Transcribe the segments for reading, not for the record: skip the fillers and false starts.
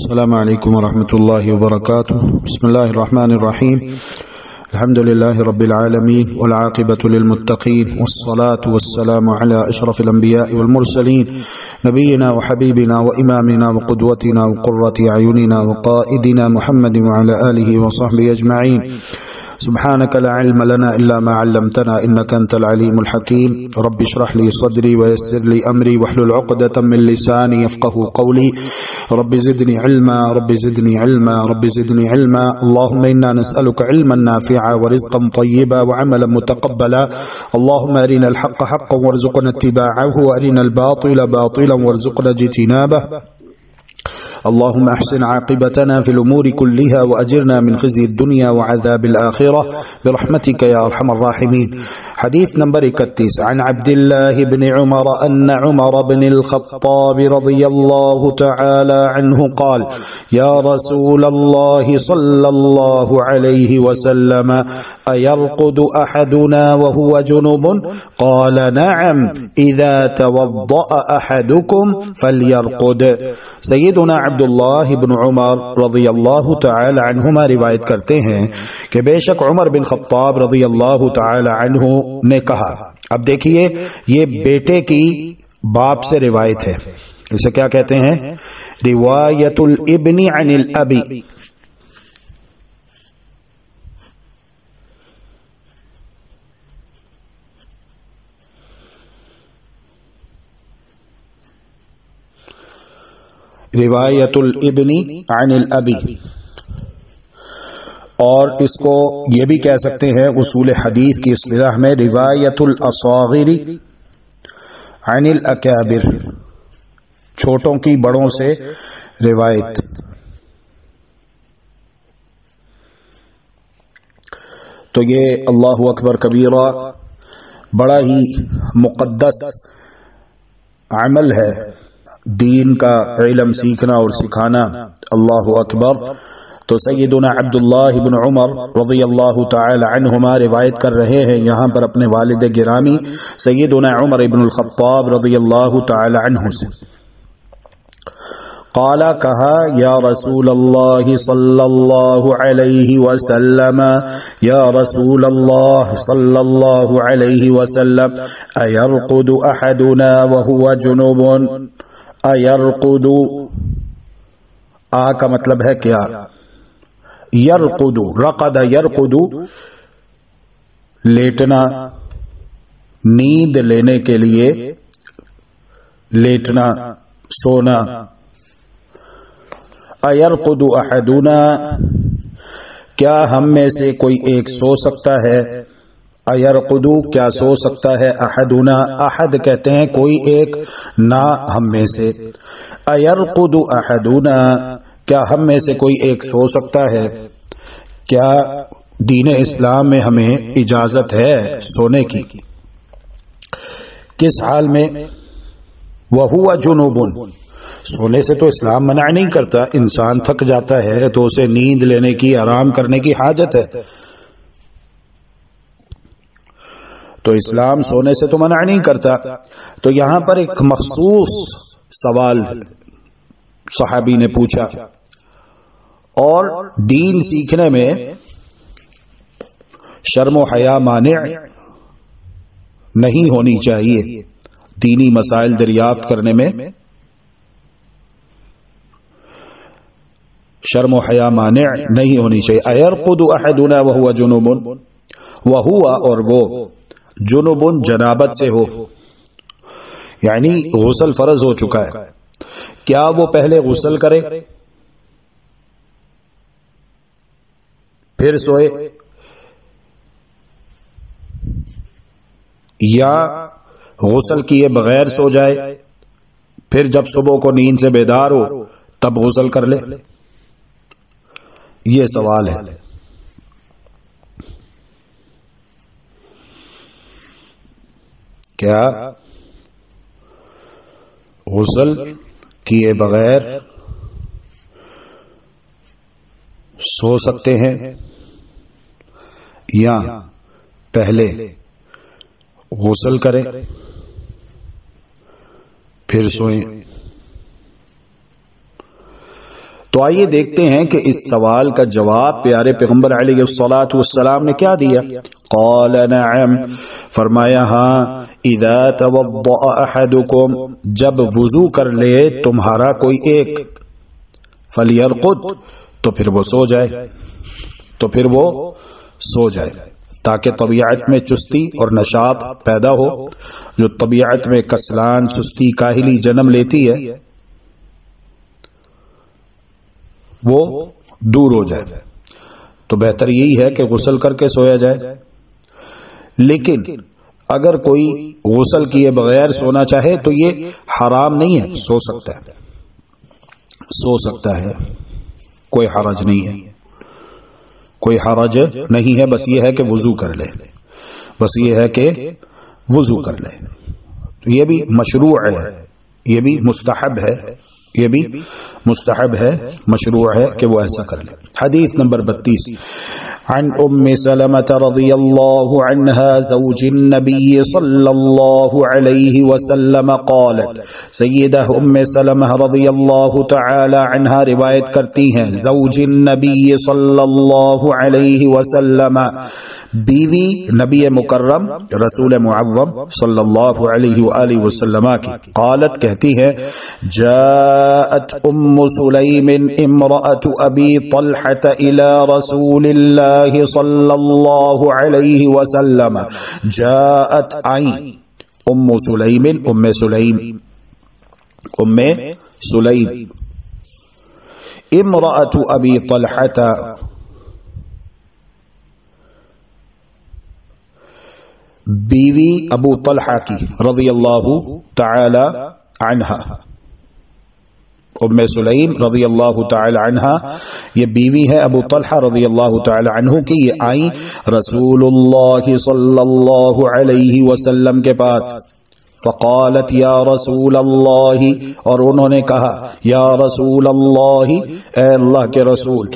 السلام علیکم ورحمۃ اللہ وبرکاتہ. بسم اللہ الرحمن الرحیم. الحمد للہ رب العالمین والعاقبۃ للمتقین والصلاة والسلام علی اشرف الانبیاء والمرسلین نبینا وحبیبنا وامامنا وقدوتنا وقرۃ اعیننا وقائدنا محمد وعلی آلہ وصحبہ اجمعین. سبحانك لا علم لنا إلا ما علمتنا إنك أنت العليم الحكيم. رب اشرح لي صدري ويسر لي أمري واحلل عقدة من لساني يفقهوا قولي. رب زدني علما رب زدني علما رب زدني علما. اللهم إنا نسألك علما نافعا ورزقا طيبا وعملا متقبلا. اللهم أرنا الحق حقا وارزقنا اتباعه وأرنا الباطل باطلا وارزقنا اجتنابه. اللهم احسن عاقبتنا في الامور كلها واجرنا من خزي الدنيا وعذاب الاخره برحمتك يا ارحم الراحمين. حديث نمبر 31 عن عبد الله بن عمر ان عمر بن الخطاب رضي الله تعالى عنه قال يا رسول الله صلى الله عليه وسلم ايرقد احدنا وهو جنب؟ قال نعم اذا توضأ احدكم فليرقد. سیدنا عبداللہ بن عمر رضی اللہ تعالی عنہما روایت کرتے ہیں کہ بے شک عمر بن خطاب رضی اللہ تعالی عنہ نے کہا. اب دیکھیے یہ بیٹے کی باپ سے روایت ہے. اسے کیا کہتے ہیں؟ روایت الابن عن الابی. روایت الابن عن الابی، اور اس کو یہ بھی کہہ سکتے ہیں اصول حدیث کی اصطلاح میں روایت الاصاغر عن الاکابر، چھوٹوں کی بڑوں سے روایت. تو یہ اللہ اکبر کبیرہ بڑا ہی مقدس عمل ہے، دین کا علم سیکھنا اور سکھانا. اللہ اکبر. تو سیدنا عبداللہ بن عمر رضی اللہ تعالی عنہما روایت کر رہے ہیں یہاں پر اپنے والد گرامی سیدنا عمر بن الخطاب رضی اللہ تعالی عنہ سے. قال کہا یا رسول اللہ صلی اللہ علیہ وسلم، یا رسول اللہ صلی اللہ علیہ وسلم، ایرقد احدنا وهو جنوب؟ ایرقد، آ کا مطلب ہے کیا؟ یرقد، رقد یرقد، لیٹنا، نیند لینے کے لیے لیٹنا، سونا. ایرقد احدنا، کیا ہم میں سے کوئی ایک سو سکتا ہے؟ ایرقد، کیا سو سکتا ہے؟ احدنا، احد کہتے ہیں کوئی ایک، نہ ہم میں سے. ایرقد احدنا، کیا ہم میں سے کوئی ایک سو سکتا ہے؟ کیا دین اسلام میں ہمیں اجازت ہے سونے کی؟ کس حال میں؟ وہو جنوب، سونے سے تو اسلام منع نہیں کرتا. انسان تھک جاتا ہے تو اسے نیند لینے کی، آرام کرنے کی حاجت ہے، تو اسلام سونے سے تو منع نہیں کرتا. تو یہاں پر ایک مخصوص سوال صحابی نے پوچھا، اور دین سیکھنے میں شرم و حیا مانع نہیں ہونی چاہیے. دینی مسائل دریافت کرنے میں شرم و حیا مانع نہیں ہونی چاہیے. ایرقد احدنا وهو جنوب، وهو، اور وہ، جنوب جنابت سے ہو، یعنی غسل فرض ہو چکا ہے. کیا وہ پہلے غسل کرے پھر سوئے، یا غسل کیے بغیر سو جائے پھر جب صبح کو نیند سے بیدار ہو تب غسل کر لے؟ یہ سوال ہے. کیا غسل کیے بغیر سو سکتے ہیں، یا پہلے غسل کریں پھر سوئیں؟ تو آئیے دیکھتے ہیں کہ اس سوال کا جواب پیارے پیغمبر علیہ الصلوۃ والسلام نے کیا دیا. قال نعم، فرمایا ہاں. اذا توضأ احدکم، جب وضو کر لے تمہارا کوئی ایک، فلیرقد، تو پھر وہ سو جائے، تو پھر وہ سو جائے، تاکہ طبیعت میں چستی اور نشاط پیدا ہو. جو طبیعت میں کسلان، سستی، کاہلی جنم لیتی ہے وہ دور ہو جائے. تو بہتر یہی ہے کہ غسل کر کے سویا جائے. لیکن اگر کوئی غسل کیے بغیر سونا چاہے تو یہ حرام نہیں ہے، سو سکتا ہے، سو سکتا ہے، کوئی حرج نہیں ہے، کوئی حرج نہیں ہے. بس یہ ہے کہ وضو کر لے، بس یہ ہے کہ وضو کر لے. تو یہ بھی مشروع ہے، یہ بھی مستحب ہے، یہ بھی مستحب ہے، مشروع ہے کہ وہ ایسا کر لے. حدیث نمبر 32 عن ام سلمة رضی اللہ عنہا زوج النبی صلی اللہ علیہ وسلم قالت، سیدہ ام سلمہ رضی اللہ تعالی عنہا روایت کرتی ہیں، زوج النبی صلی اللہ علیہ وسلم، بیوی نبی مکرم رسول معظم صلی اللہ علیہ وآلہ وسلم کی. قالت، کہتی ہے، جاءت ام سلیم امرأة ابی طلحة الى رسول اللہ صلی اللہ علیہ وسلم. جاءت، آئی، ام سلیم، ام سلیم، ام سلیم، امرأة ابی طلحة، بیوی ابو طلحہ کی رضی اللہ تعالی عنہا. ام سلیم رضی اللہ تعالی عنہا یہ بیوی ہے ابو طلحہ رضی اللہ تعالی عنہ کی. یہ آئی رسول اللہ صلی اللہ علیہ وسلم کے پاس. فقالت یا رسول اللہ، اور انہوں نے کہا یا رسول اللہ، اے اللہ کے رسول،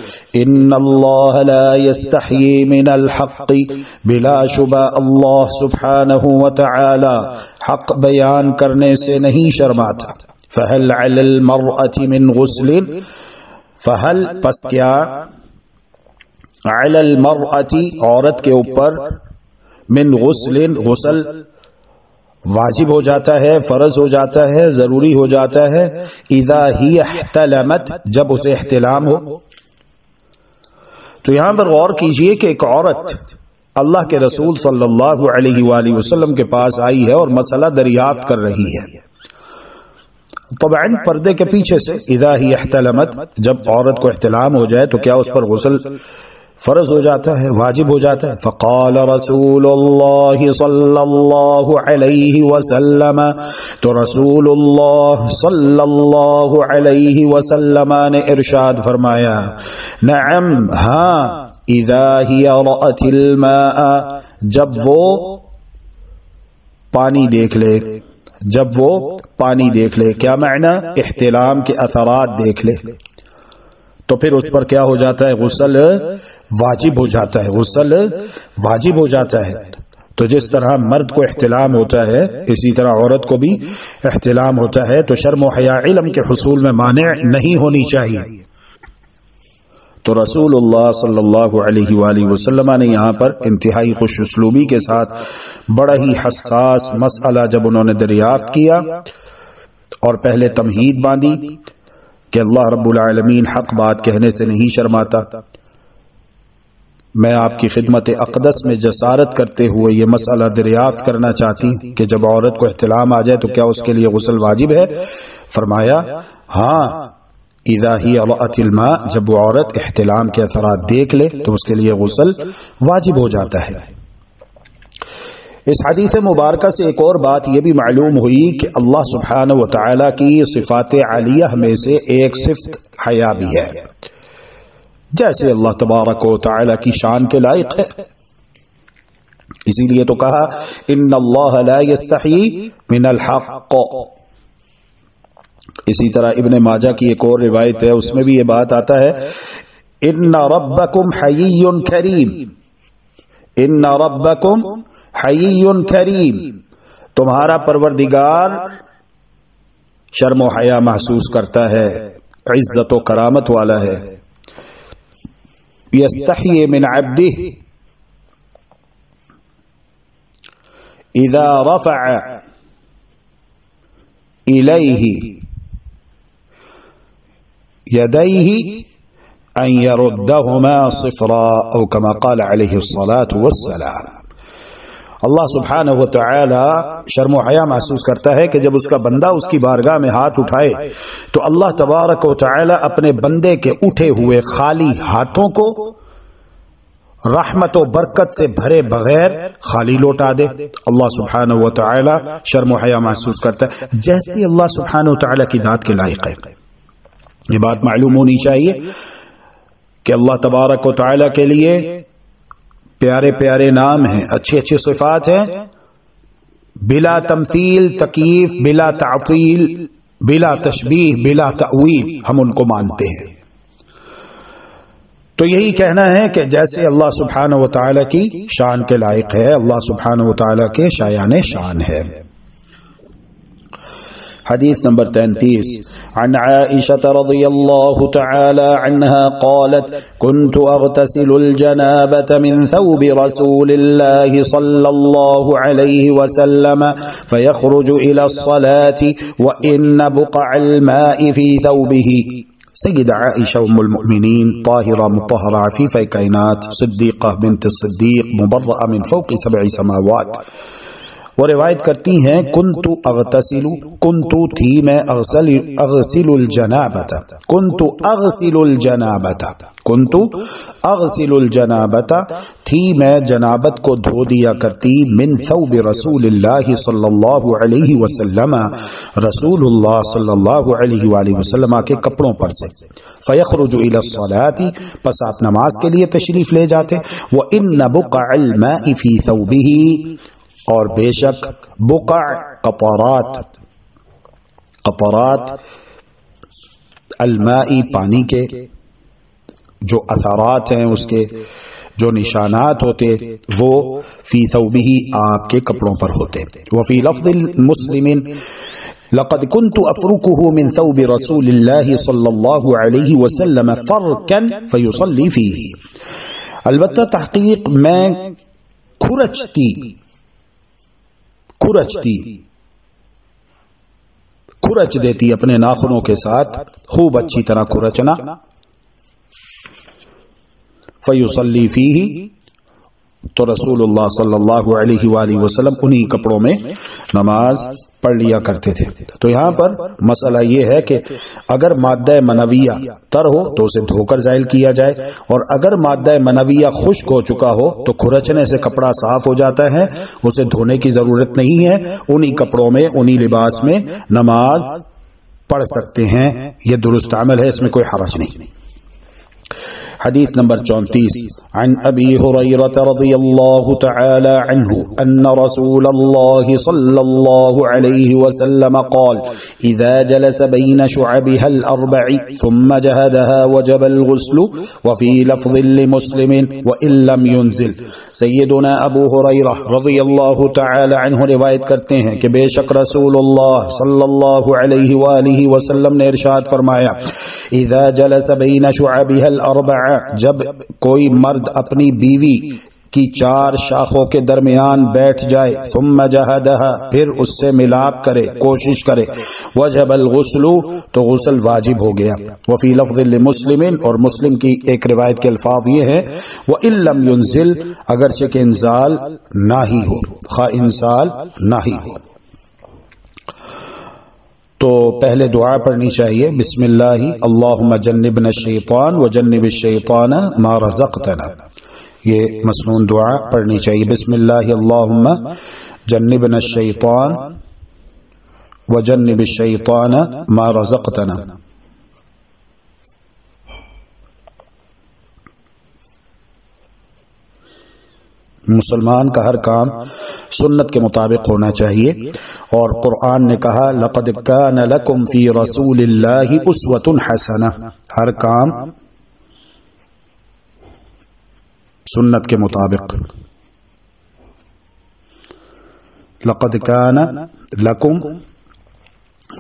ان اللہ لا یستحیی من الحق، بلا شبہ اللہ سبحانہ وتعالی حق بیان کرنے سے نہیں شرماتا. فہل علی المرأة من غسل، فہل پس کیا، علی المرأة عورت کے اوپر، من غسل غسل واجب ہو جاتا ہے، فرض ہو جاتا ہے، ضروری ہو جاتا ہے، اذا ہی احتلمت جب اسے احتلام ہو. تو یہاں پر غور کیجئے کہ ایک عورت اللہ کے رسول صلی اللہ علیہ وآلہ وسلم کے پاس آئی ہے اور مسئلہ دریافت کر رہی ہے. طبعاً پردے کے پیچھے سے اذا ہی احتلمت، جب عورت کو احتلام ہو جائے تو کیا اس پر غسل فرض ہو جاتا ہے، واجب ہو جاتا ہے. فقال رسول اللہ صلی اللہ علیہ وسلم، تو رسول اللہ صلی اللہ علیہ وسلم نے ارشاد فرمایا، نعم، ہاں، اذا ہی رأت الماء، جب وہ پانی دیکھ لے، جب وہ پانی دیکھ لے. کیا معنی؟ احتلام کے اثرات دیکھ لے تو پھر اس پر کیا ہو جاتا ہے، غسل واجب ہو جاتا ہے، غسل واجب ہو جاتا ہے. تو جس طرح مرد کو احتلام ہوتا ہے اسی طرح عورت کو بھی احتلام ہوتا ہے. تو شرم و حیا علم کے حصول میں مانع نہیں ہونی چاہیے. تو رسول اللہ صلی اللہ علیہ وآلہ وسلم نے یہاں پر انتہائی خوش اسلوبی کے ساتھ بڑا ہی حساس مسئلہ جب انہوں نے دریافت کیا اور پہلے تمہید باندھی کہ اللہ رب العالمین حق بات کہنے سے نہیں شرماتا. میں آپ کی خدمت اقدس میں جسارت کرتے ہوئے یہ مسئلہ دریافت کرنا چاہتی کہ جب عورت کو احتلام آ جائے تو کیا اس کے لیے غسل واجب ہے؟ فرمایا ہاں، اذا ہی رأت الماء، جب وہ عورت احتلام کے اثرات دیکھ لے تو اس کے لیے غسل واجب ہو جاتا ہے. اس حدیث مبارکہ سے ایک اور بات یہ بھی معلوم ہوئی کہ اللہ سبحانہ و تعالی کی صفات عالیہ میں سے ایک صفت حیا بھی ہے، جیسے اللہ تبارک و تعالی کی شان کے لائق ہے. اسی لیے تو کہا ان اللہ لا یستحیی من الحق. اسی طرح ابن ماجہ کی ایک اور روایت ہے، اس میں بھی یہ بات آتا ہے، ان ربکم حیی کریم، ان ربکم حیی کریم، تمہارا پروردگار شرم و حیا محسوس کرتا ہے، عزت و کرامت والا ہے. یستحیی من عبده اذا رفع الیہ یدیہ ان یردہما صفرا او کما قال علیہ الصلاة والسلام. اللہ سبحانہ و تعالی شرم و حیا محسوس کرتا ہے کہ جب اس کا بندہ اس کی بارگاہ میں ہاتھ اٹھائے تو اللہ تبارک و تعالی اپنے بندے کے اٹھے ہوئے خالی ہاتھوں کو رحمت و برکت سے بھرے بغیر خالی لوٹا دے. اللہ سبحانہ و تعالی شرم و حیا محسوس کرتا ہے جیسے اللہ سبحانہ و تعالی کی ذات کے لائق ہے. یہ بات معلوم ہونی چاہیے کہ اللہ تبارک و تعالی کے لیے پیارے پیارے نام ہیں، اچھے اچھے صفات ہیں، بلا تمثیل تکییف، بلا تعطیل، بلا تشبیہ، بلا تأویل ہم ان کو مانتے ہیں. تو یہی کہنا ہے کہ جیسے اللہ سبحانہ و تعالی کی شان کے لائق ہے، اللہ سبحانہ و تعالی کے شایان شان ہے. حدیث نمبر 33 عن عائشة رضي الله تعالى عنها قالت كنت أغتسل الجنابة من ثوب رسول الله صلى الله عليه وسلم فيخرج إلى الصلاة وإن بقع الماء في ثوبه. سید عائشہ ام المؤمنین طاہرہ مطہرہ عفیفہ کائنات صدیقہ بنت الصدیق مبرأہ من فوق 7 سماوات، وہ روایت کرتی ہیں کنتو اغتسل، کنتو تھی میں اغسل الجنابت، کنتو اغسل الجنابت، کنتو اغسل الجنابت تھی میں جنابت کو دھو دیا کرتی، من ثوب رسول اللہ صلی اللہ علیہ وسلم، رسول اللہ صلی اللہ علیہ وآلہ وسلم کے کپڑوں پر سے. فیخرج الی الصلاۃ، پس آپ نماز کے لیے تشریف لے جاتے. وان بقع الماء فی ثوبہ، اور بے شک بقع قطرات، قطرات الماء پانی کے جو اثرات ہیں، اس کے جو نشانات ہوتے وہ فی ثوبہ آپ کے کپڑوں پر ہوتے. وفی لفظ مسلم لقد كنت افركه من ثوب رسول الله صلی اللہ علیہ وسلم فرکا فیصلی فیہ. البتہ تحقیق میں کھرچ دیتی اپنے ناخنوں کے ساتھ، خوب اچھی طرح کھرچنا. فیصلی فیہ، تو رسول اللہ صلی اللہ علیہ وآلہ وسلم انہی کپڑوں میں نماز پڑھ لیا کرتے تھے. تو یہاں پر مسئلہ یہ ہے کہ اگر مادہ منویہ تر ہو تو اسے دھو کر زائل کیا جائے، اور اگر مادہ منویہ خشک ہو چکا ہو تو کھرچنے سے کپڑا صاف ہو جاتا ہے، اسے دھونے کی ضرورت نہیں ہے. انہی کپڑوں میں، انہی لباس میں نماز پڑھ سکتے ہیں. یہ درست عمل ہے، اس میں کوئی حرج نہیں. حدیث نمبر 34 عن ابی ہریرہ رضی اللہ تعالی عنہ ان رسول اللہ صلی اللہ علیہ وسلم قال اذا جلس بین شعبها الاربع ثم جهدها وجب الغسل وفي لفظ لمسلم وان لم ينزل. سیدنا ابو ہریرہ رضی اللہ تعالی عنہ روایت کرتے ہیں کہ بے شک رسول اللہ صلی اللہ علیہ وآلہ وسلم نے ارشاد فرمایا اذا جلس بین شعبها الاربع، جب کوئی مرد اپنی بیوی کی 4 شاخوں کے درمیان بیٹھ جائے، ثم جہدها، پھر اس سے ملاپ کرے، کوشش کرے، وجب الغسل، تو غسل واجب ہو گیا. وفی لفظ لمسلم، اور مسلم کی ایک روایت کے الفاظ یہ ہیں وَإِن لَّمْ يُنزِلْ، اگرچہ کہ انزال نہ ہی ہو، خواہ انزال نہ ہی ہو. تو پہلے دعا پڑھنی چاہیے، بسم اللہ اللہم جنبنا الشیطان وجنب الشیطان ما رزقتنا. یہ مسنون دعا پڑھنی چاہیے، بسم اللہ اللہم جنبنا الشیطان وجنب الشیطان ما رزقتنا. مسلمان کا ہر کام سنت کے مطابق ہونا چاہیے، اور قرآن نے کہا لقد کان لکم فی رسول اللہ اسوۃ حسنہ. ہر کام سنت کے مطابق. لقد کان لکم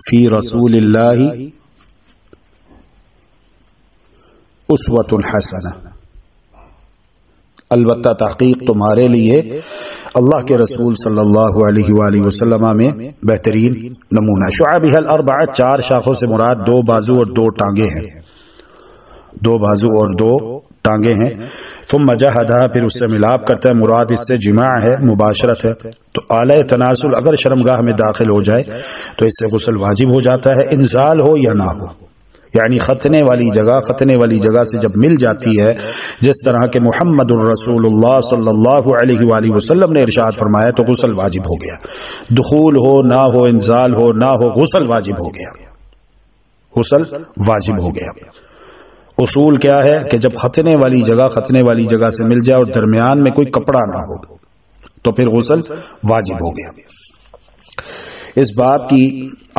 فی رسول اللہ اسوۃ حسنہ، البتہ تحقیق تمہارے لیے اللہ کے رسول صلی اللہ علیہ وآلہ وسلم میں بہترین نمونہ۔ شعابہ الاربعہ، 4 شاخوں سے مراد 2 بازو اور 2 ٹانگیں ہیں، 2 بازو اور 2 ٹانگیں ہیں۔ ثم جہدہ، پھر اس سے ملاپ کرتا ہے، مراد اس سے جماع ہے، مباشرت ہے۔ تو اعلی تناسل اگر شرمگاہ میں داخل ہو جائے تو اس سے غسل واجب ہو جاتا ہے، انزال ہو یا نہ ہو، یعنی ختنے والی جگہ سے جب مل جاتی ہے، جس طرح کہ محمد الرسول اللہ صلی اللہ علیہ وآلہ وسلم نے ارشاد فرمایا، تو غسل واجب ہو گیا، دخول ہو نہ ہو، انزال ہو نہ ہو، غسل واجب ہو گیا، غسل واجب ہو گیا۔ اصول کیا ہے کہ جب ختنے والی جگہ سے مل جائے اور درمیان میں کوئی کپڑا نہ ہو تو پھر غسل واجب ہو گیا۔ اس باب کی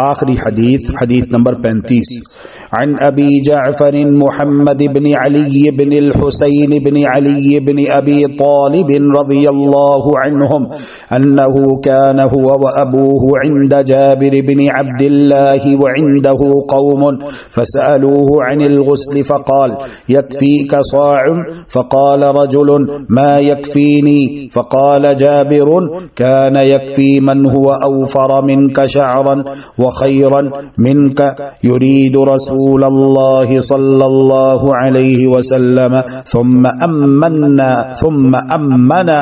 آخری حدیث نمبر 35، عن ابی جعفر محمد بن علی بن الحسین بن علی بن ابی طالب رضی اللہ عنہم انه كان هو وابوه عند جابر بن عبد الله وعنده قوم فسألوه عن الغسل فقال يكفيك صاع، فقال رجل ما يكفيني، فقال جابر كان يكفي من هو أوفر منك شعرا وخيرا منك يريد رسول الله صلى الله عليه وسلم ثم أمنا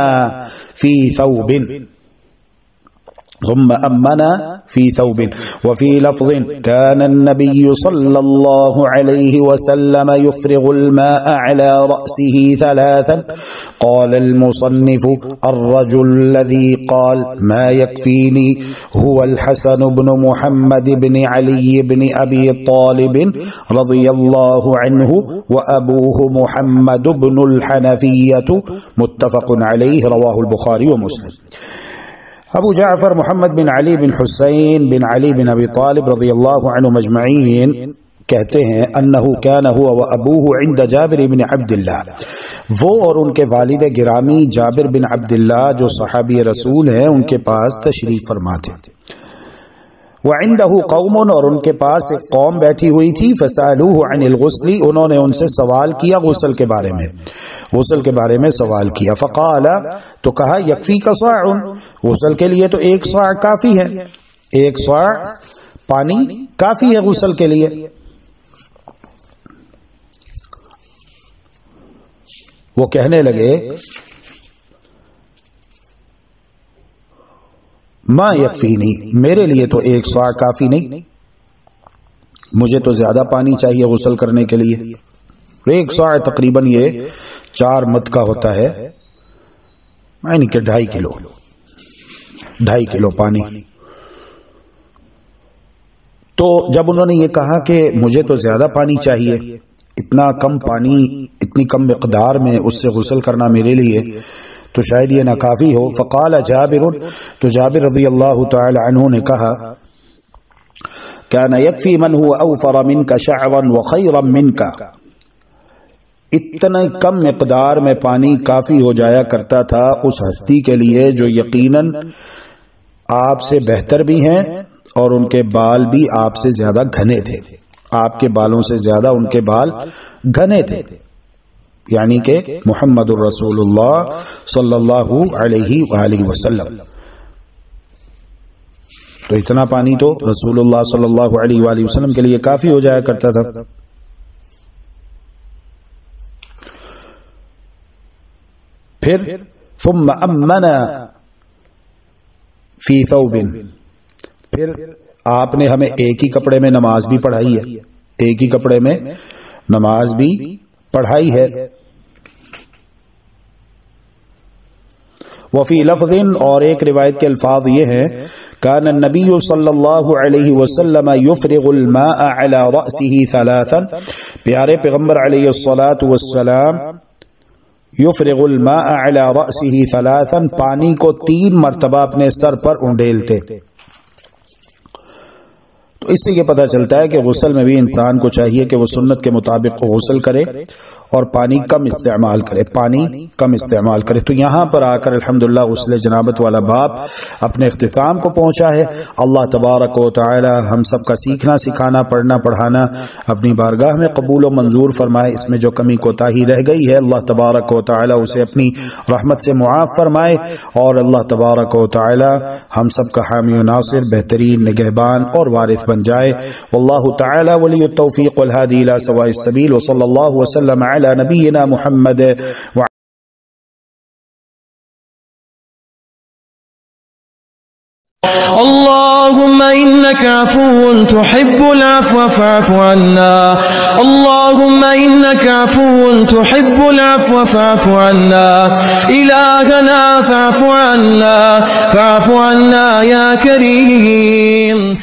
في ثوب وفي لفظ كان النبي صلى الله عليه وسلم يفرغ الماء على رأسه 3. قال المصنف الرجل الذي قال ما يكفيني هو الحسن بن محمد بن علي بن أبي طالب رضي الله عنه وأبوه محمد بن الحنفية متفق عليه رواه البخاري ومسلم۔ ابو جعفر محمد بن علی بن حسین بن علی بن ابی طالب رضی اللہ عنہ مجمعین کہتے ہیں انہو کان ہوا و ابوہ عند جابر بن عبداللہ، وہ اور ان کے والد گرامی جابر بن عبداللہ جو صحابی رسول ہیں ان کے پاس تشریف فرما تھے۔ وعندہ قوم، اور ان کے پاس ایک قوم بیٹھی ہوئی تھی، فسألوہ عن الغسل، انہوں نے ان سے سوال کیا غسل کے بارے میں سوال کیا۔ فقال، تو کہا یکفیک صاع، غسل کے لیے تو 1 صاع کافی ہے، 1 صاع پانی کافی ہے غسل کے لیے۔ وہ کہنے لگے ما یکفینی، میرے لیے تو 1 صاع کافی نہیں، مجھے تو زیادہ پانی چاہیے غسل کرنے کے لیے۔ 1 صاع تقریباً یہ 4 مد کا ہوتا ہے، یعنی کہ 2.5 کلو پانی۔ تو جب انہوں نے یہ کہا کہ مجھے تو زیادہ پانی چاہیے، اتنا کم پانی اتنی کم مقدار میں اس سے غسل کرنا میرے لیے تو شاید یہ ناکافی ہو۔ فقال جابر، تو جابر رضی اللہ تعالی عنہ نے کہا كان يكفي من هو اوفر منك شعرا وخيرا منك، اتنا کم مقدار میں پانی کافی ہو جایا کرتا تھا اس ہستی کے لیے جو یقیناً آپ سے بہتر بھی ہیں اور ان کے بال بھی آپ سے زیادہ گھنے تھے، آپ کے بالوں سے زیادہ ان کے بال گھنے تھے، یعنی کہ محمد الرسول اللہ صلی اللہ علیہ وآلہ وسلم۔ تو اتنا پانی تو رسول اللہ صلی اللہ علیہ وآلہ وسلم کے لیے کافی ہو جایا کرتا تھا۔ پھر ثم امنا فی ثوب، پھر آپ نے ہمیں ایک ہی کپڑے میں نماز بھی پڑھائی ہے، ایک ہی کپڑے میں نماز بھی پڑھائی ہے۔ وفی لفظ، اور ایک روایت کے الفاظ یہ ہیں کان النبی صلی اللہ علیہ وسلم یفرغ الماء علی رأسه 3، پیارے پیغمبر علیہ الصلاۃ والسلام یفرغ الماء علی رأسه 3، پانی کو 3 مرتبہ اپنے سر پر انڈیلتے۔ تو اس سے یہ پتہ چلتا ہے کہ غسل میں بھی انسان کو چاہیے کہ وہ سنت کے مطابق غسل کرے اور پانی کم استعمال کرے. تو یہاں پر آ کر الحمدللہ غسل جنابت والا باب اپنے اختتام کو پہنچا ہے. اللہ تبارک و تعالی ہم سب کا سیکھنا سکھانا پڑھنا پڑھانا اپنی بارگاہ میں قبول و منظور فرمائے. اس میں جو کمی کوتاہی رہ گئی ہے اللہ تبارک و تعالی اسے اپنی رحمت سے معاف فرمائے، اور اللہ تبارک و تعالی ہم سب کا حامی و ناصر، بہترین نگہبان اور وارث بن جائے. واللہ تعالی ولی التوفیق والہادی الی سواء السبیل، وصلی اللہ وسلم علی نبینا محمد. اللهم إنك عفو تحب العفو فاعف عنا. اللهم إنك عفو تحب العفو فاعف عنا. إلهنا فاعف عنا يا كريم.